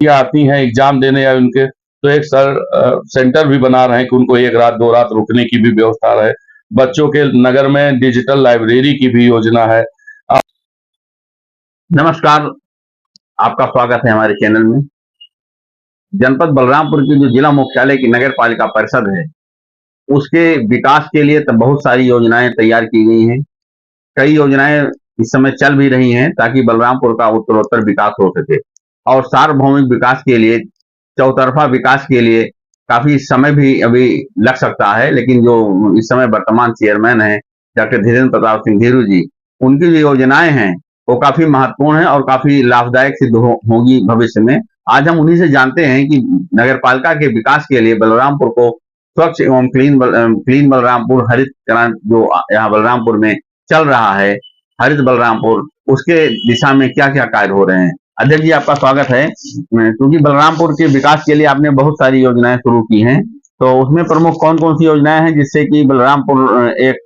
या आती हैं एग्जाम देने या उनके, तो एक सेंटर भी बना रहे हैं कि उनको 1 रात 2 रात रुकने की भी व्यवस्था रहे। बच्चों के नगर में डिजिटल लाइब्रेरी की भी योजना है। नमस्कार, आपका स्वागत है हमारे चैनल में। जनपद बलरामपुर की जो जिला मुख्यालय की नगर पालिका परिषद है, उसके विकास के लिए तो बहुत सारी योजनाएं तैयार की गई हैं। कई योजनाएं इस समय चल भी रही हैं ताकि बलरामपुर का उत्तरोत्तर विकास हो सके और सार्वभौमिक विकास के लिए, चौतरफा विकास के लिए काफी समय भी अभी लग सकता है। लेकिन जो इस समय वर्तमान चेयरमैन है डॉक्टर धीरेन्द्र प्रताप सिंह धीरू जी, उनकी जो योजनाएं हैं वो काफी महत्वपूर्ण है और काफी लाभदायक सिद्ध होगी भविष्य में। आज हम उन्हीं से जानते हैं कि नगर पालिका के विकास के लिए बलरामपुर को स्वच्छ एवं क्लीन बलरामपुर, हरित क्रांति जो यहाँ बलरामपुर में चल रहा है, हरित बलरामपुर, उसके दिशा में क्या क्या कार्य हो रहे हैं। अध्यक्ष जी, आपका स्वागत है। क्योंकि बलरामपुर के विकास के लिए आपने बहुत सारी योजनाएं शुरू की हैं, तो उसमें प्रमुख कौन कौन सी योजनाएं हैं जिससे कि बलरामपुर एक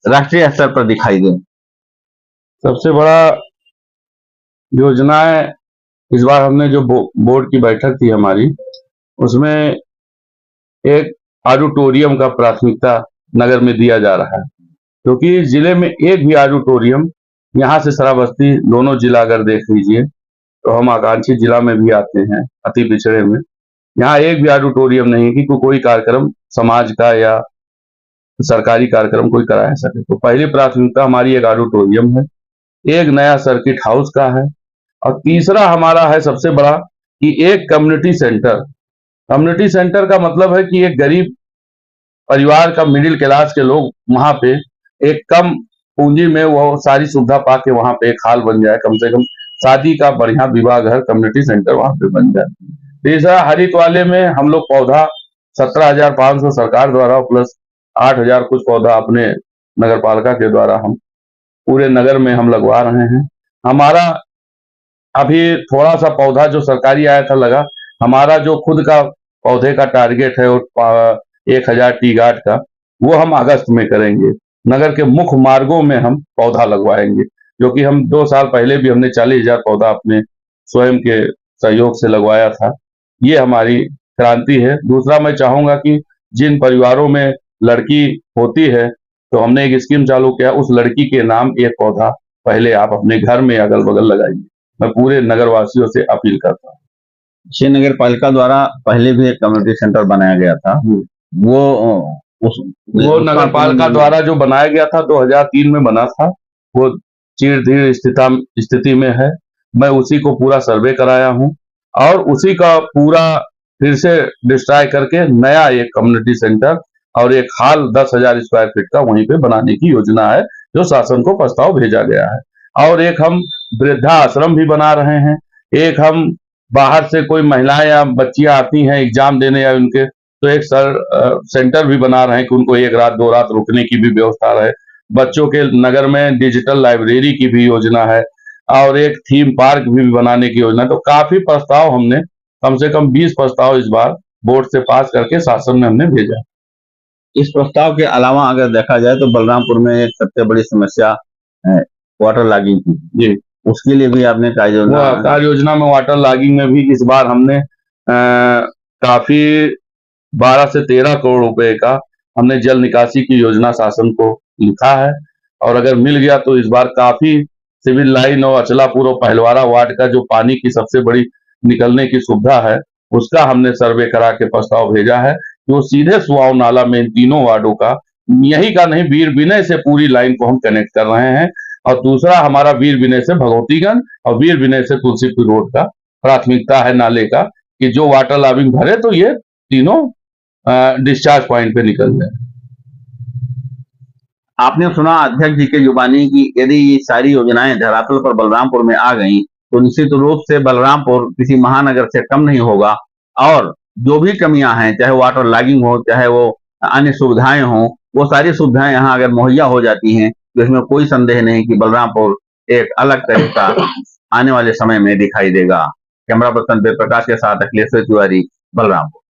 राष्ट्रीय स्तर पर दिखाई दे। सबसे बड़ा योजना है, इस बार हमने जो बोर्ड की बैठक थी हमारी, उसमें एक ऑडिटोरियम का प्राथमिकता नगर में दिया जा रहा है, क्योंकि जिले में एक भी ऑडिटोरियम, यहाँ से श्रावस्ती दोनों जिला अगर देख लीजिए तो हम आकांक्षी जिला में भी आते हैं, अति पिछड़े में, यहाँ एक भी ऑडिटोरियम नहीं है कि कोई कार्यक्रम समाज का या सरकारी कार्यक्रम कोई करा सके। तो पहली प्राथमिकता हमारी एक ऑडिटोरियम है, एक नया सर्किट हाउस का है, और तीसरा हमारा है सबसे बड़ा कि एक कम्युनिटी सेंटर। कम्युनिटी सेंटर का मतलब है कि एक गरीब परिवार का, मिडिल क्लास के लोग वहां पे एक कम पूंजी में वो सारी सुविधा पाके वहां पे एक हॉल बन जाए, कम से कम शादी का बढ़िया विवाह घर कम्युनिटी सेंटर वहां पे बन जाए। तीसरा हरित वाले में हम लोग पौधा 17,500 सरकार द्वारा प्लस 8,000 कुछ पौधा अपने नगर पालिका के द्वारा हम पूरे नगर में हम लगवा रहे हैं। हमारा अभी थोड़ा सा पौधा जो सरकारी आया था लगा, हमारा जो खुद का पौधे का टारगेट है 1,000 टी गार्ड का, वो हम अगस्त में करेंगे। नगर के मुख्य मार्गों में हम पौधा लगवाएंगे, जो कि हम 2 साल पहले भी हमने 40,000 पौधा अपने स्वयं के सहयोग से लगवाया था। ये हमारी क्रांति है। दूसरा मैं चाहूंगा कि जिन परिवारों में लड़की होती है, तो हमने एक स्कीम चालू किया, उस लड़की के नाम एक पौधा पहले आप अपने घर में अगल बगल लगाइए। मैं पूरे नगर वासियों से अपील करता हूँ। श्री नगर पालिका द्वारा पहले भी एक कम्युनिटी सेंटर बनाया गया था, वो नगर पालिका द्वारा जो बनाया गया था 2003 में बना था, वो चीर स्थिति में है। मैं उसी को पूरा सर्वे कराया हूँ और उसी का पूरा फिर से डिस्ट्रॉय करके नया एक कम्युनिटी सेंटर और एक हॉल 10,000 स्क्वायर फीट का वहीं पे बनाने की योजना है, जो शासन को प्रस्ताव भेजा गया है। और एक हम वृद्धा आश्रम भी बना रहे हैं। एक हम बाहर से कोई महिलाएं या बच्चियां आती हैं एग्जाम देने या उनके, तो एक सेंटर भी बना रहे हैं कि उनको 1 रात 2 रात रुकने की भी व्यवस्था रहे। बच्चों के नगर में डिजिटल लाइब्रेरी की भी योजना है और एक थीम पार्क भी बनाने की योजना। तो काफी प्रस्ताव हमने, कम से कम 20 प्रस्ताव इस बार बोर्ड से पास करके शासन में हमने भेजा। इस प्रस्ताव के अलावा अगर देखा जाए तो बलरामपुर में एक सबसे बड़ी समस्या है वाटर लॉगिंग की। जी, उसके लिए भी आपने कार्य योजना में वाटर लॉगिंग में भी इस बार हमने काफी 12 से 13 करोड़ रुपए का हमने जल निकासी की योजना शासन को लिखा है, और अगर मिल गया तो इस बार काफी सिविल लाइन और अचलापुर और पहलवारा वार्ड का जो पानी की सबसे बड़ी निकलने की सुविधा है, उसका हमने सर्वे करा के प्रस्ताव भेजा है, जो सीधे सुआव नाला में इन तीनों वार्डों का, यही का नहीं, वीर विनय से पूरी लाइन को हम कनेक्ट कर रहे हैं। और दूसरा हमारा वीर विनय से भगवतीगंज और वीर विनय से तुलसीपुर रोड का प्राथमिकता है नाले का, कि जो वाटर लॉगिंग भरे तो ये तीनों डिस्चार्ज पॉइंट पे निकल जाए। आपने सुना अध्यक्ष जी के जुबानी की यदि ये सारी योजनाएं धरातल पर बलरामपुर में आ गई तो निश्चित रूप से बलरामपुर किसी महानगर से कम नहीं होगा, और जो भी कमियां हैं, चाहे वाटर लॉगिंग हो, चाहे वो अन्य सुविधाएं हो, वो सारी सुविधाएं यहाँ अगर मुहैया हो जाती हैं तो इसमें कोई संदेह नहीं कि बलरामपुर एक अलग तरीका आने वाले समय में दिखाई देगा। कैमरा पर्सन प्रकाश के साथ अखिलेश्वर तिवारी, बलरामपुर।